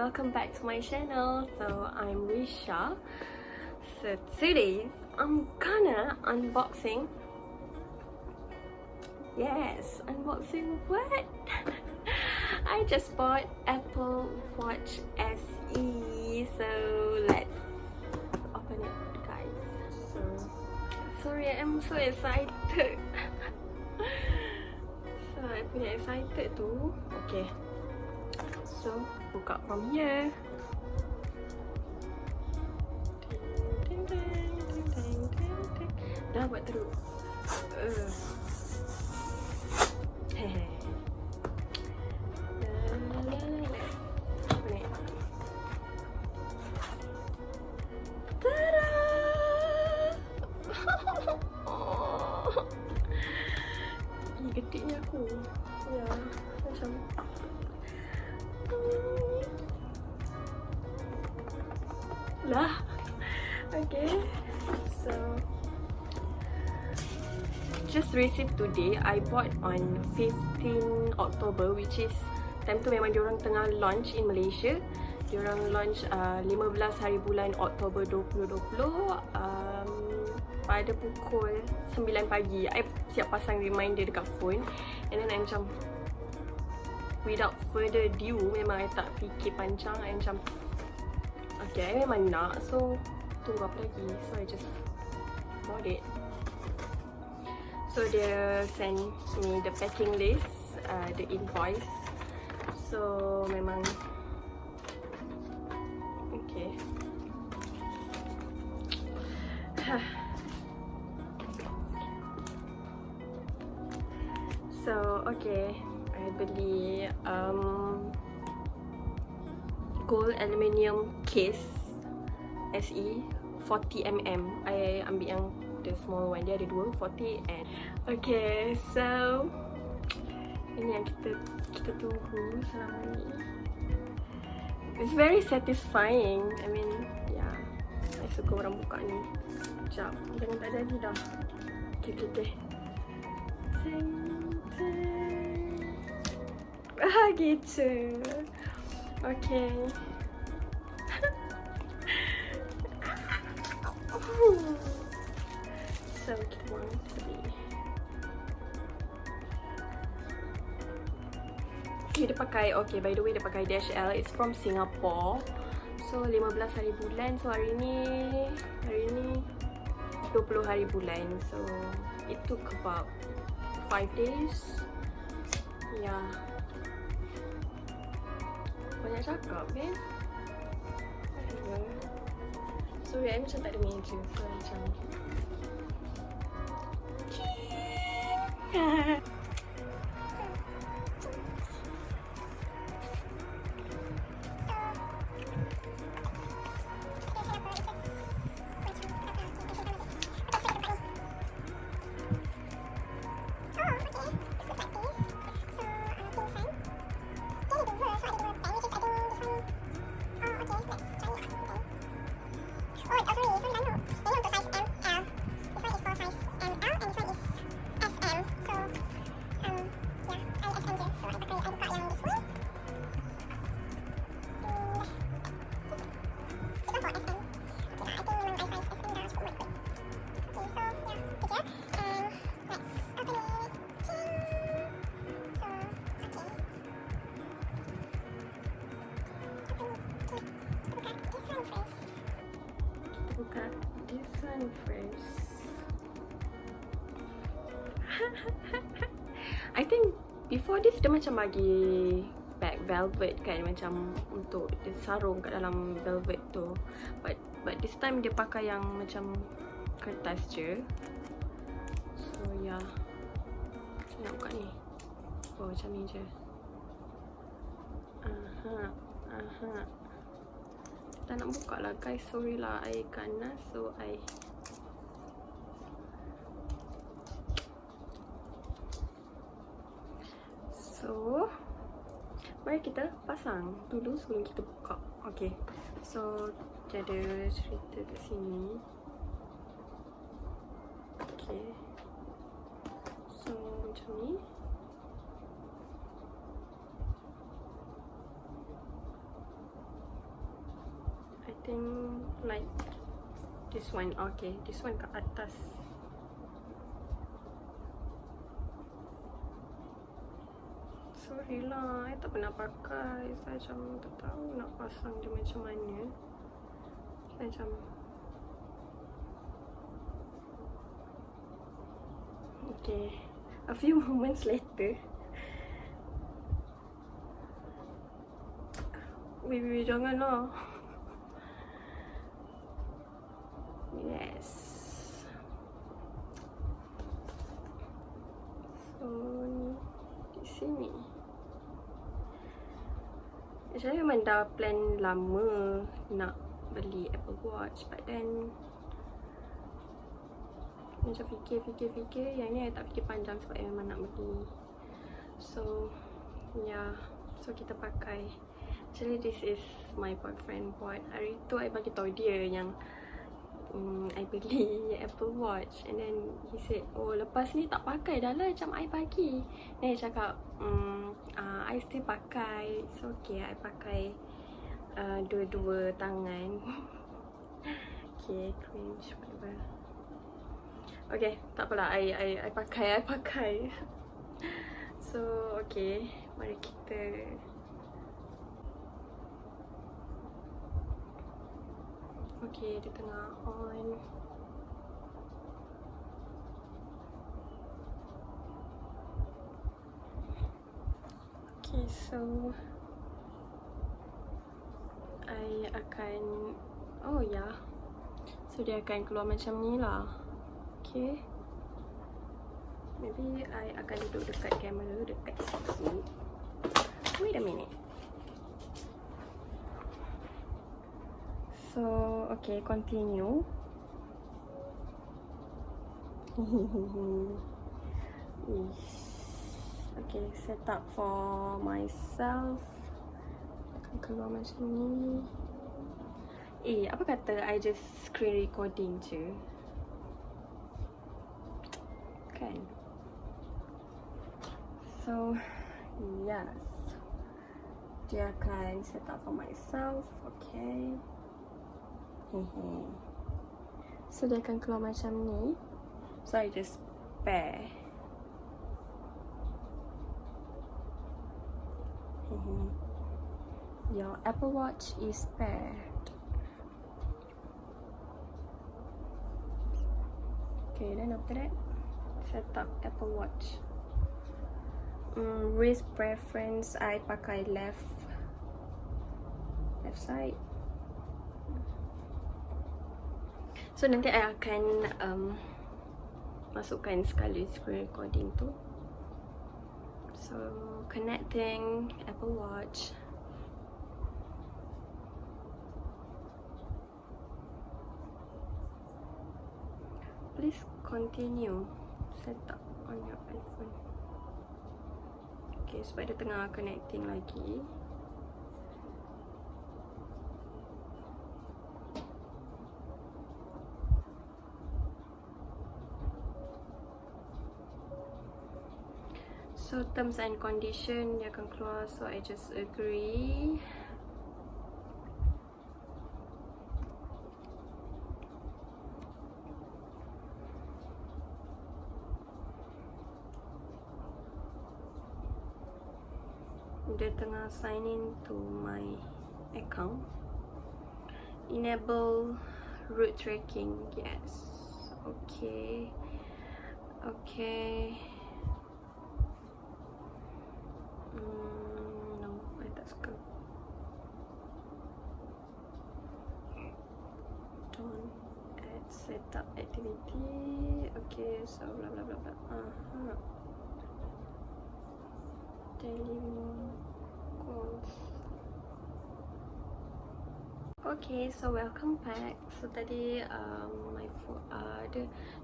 welcome back to my channel. So I'm Rysha. So today I'm gonna unboxing. Yes, unboxing what? I just bought Apple Watch SE. So let's open it, guys. So sorry, I'm so excited. So I punya excited tu. Okay. So, buka from here. Dah buat teruk. Hehe. Tada! Ih, getiknya aku. Ya, macam lah. Okay, so just received today. I bought on 15 October, which is time tu memang diorang tengah launch in Malaysia. Diorang launch 15 hari bulan Oktober 2020 pada pukul 9 pagi. I siap pasang reminder dekat phone, and then I macam without further ado, memang I tak fikir panjang. I macam okay, I memang nak, so tunggu apa lagi. So I just bought it. So dia send me the packing list, the invoice. So memang okay. So okay, I beli gold aluminium case SE 40mm. I ambil yang the small one. Dia ada dua, 40 and okay. So ini yang kita tunggu selama ni. It's very satisfying. I mean, yeah, I suka orang buka ni. Sekejap, jangan tak jadi dah. Okay. Gitu. Okay. So cute one to be. Dia pakai, okay, by the way dia pakai dash L. It's from Singapore. So 15 hari bulan. So hari ni 20 hari bulan. So it took about 5 days. Yeah. Banyak cakap kan? Sorry, I macam tak ada meja. So macam buka this one first. I think before this dia macam bagi bag velvet kan, macam untuk dia sarung kat dalam velvet tu. But this time dia pakai yang macam kertas je. So yeah, saya nak buka ni. Oh, macam ni je. Aha. Tak nak buka lah guys, sorry lah, I ganas. So mari kita pasang dulu sebelum kita buka. Okay, so dia ada cerita kat sini. Okay, so macam ni. think like this one. Okay, this one kat atas. Sorry lah, I tak pernah pakai. Saya macam tak tahu nak pasang dia macam mana. Saya macam okay, a few moments later. Weh, jangan lah. Yes. So, di sini. Actually memang dah plan lama nak beli Apple Watch, but then macam fikir yang ni I tak fikir panjang sebab I memang nak beli. So yeah, so kita pakai. Actually this is my boyfriend bought. Hari tu I bagi tahu dia yang I beli Apple Watch, and then he said, oh lepas ni tak pakai dah lah macam I bagi. Then I cakap I still pakai, it's okay, I pakai dua-dua tangan. Okay, cringe, whatever. Okay, tak apalah, I pakai. So, okay, mari kita okay, dia tengah on. Okay, so I akan, oh ya yeah. So dia akan keluar macam ni lah. Okay, maybe I akan duduk dekat kamera, dekat sini. Wait a minute. So, okay, continue. Okay, set up for myself. Akan keluar macam ni. Apa kata I just screen recording je? Kan? So, yes. Dia akan set up for myself. Okay. Hehe. So dia akan keluar macam ni. So I just pair. Hehe. Your Apple Watch is paired. Okay, then after that, set up Apple Watch. Wrist preference, I pakai left side. So nanti I akan masukkan sekali screen recording tu. So connecting Apple Watch. Please continue setup on your iPhone. Okay, sebab dia tengah connecting lagi. So terms and condition dia akan keluar, so I just agree. Dia tengah sign in to my account. Enable route tracking, yes. Okay. Okay. No, I tak suka. Don't add setup activity. Okay, so blah blah blah blah. Daily calls. Okay, so welcome back. So tadi my phone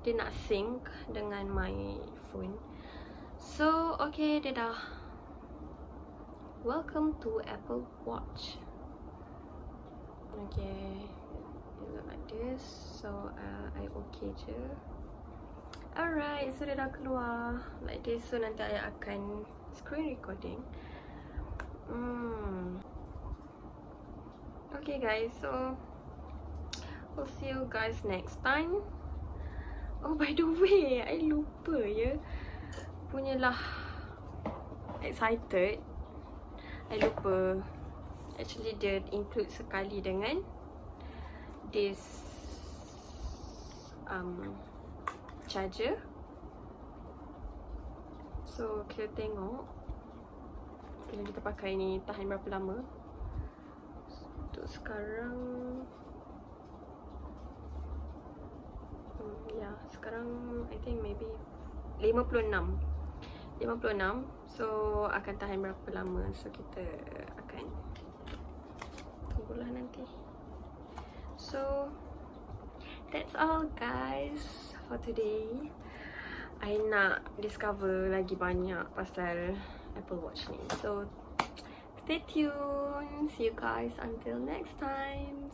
dia nak sync dengan my phone. So okay, dia dah. Welcome to Apple Watch. Okay, it look like this. So I okay je. Alright, so dia dah keluar like this. So nanti I akan screen recording. Okay guys, so I'll see you guys next time. Oh, by the way, I lupa ya. Punyalah excited. I lupa. Actually, dia include sekali dengan this charger. So, kita tengok yang kita pakai ni tahan berapa lama. Untuk sekarang ya, sekarang I think maybe 56. So akan tahan berapa lama. So kita akan tunggulah nanti. So that's all guys for today. I nak discover lagi banyak pasal Apple Watch ni. So stay tuned. See you guys until next time.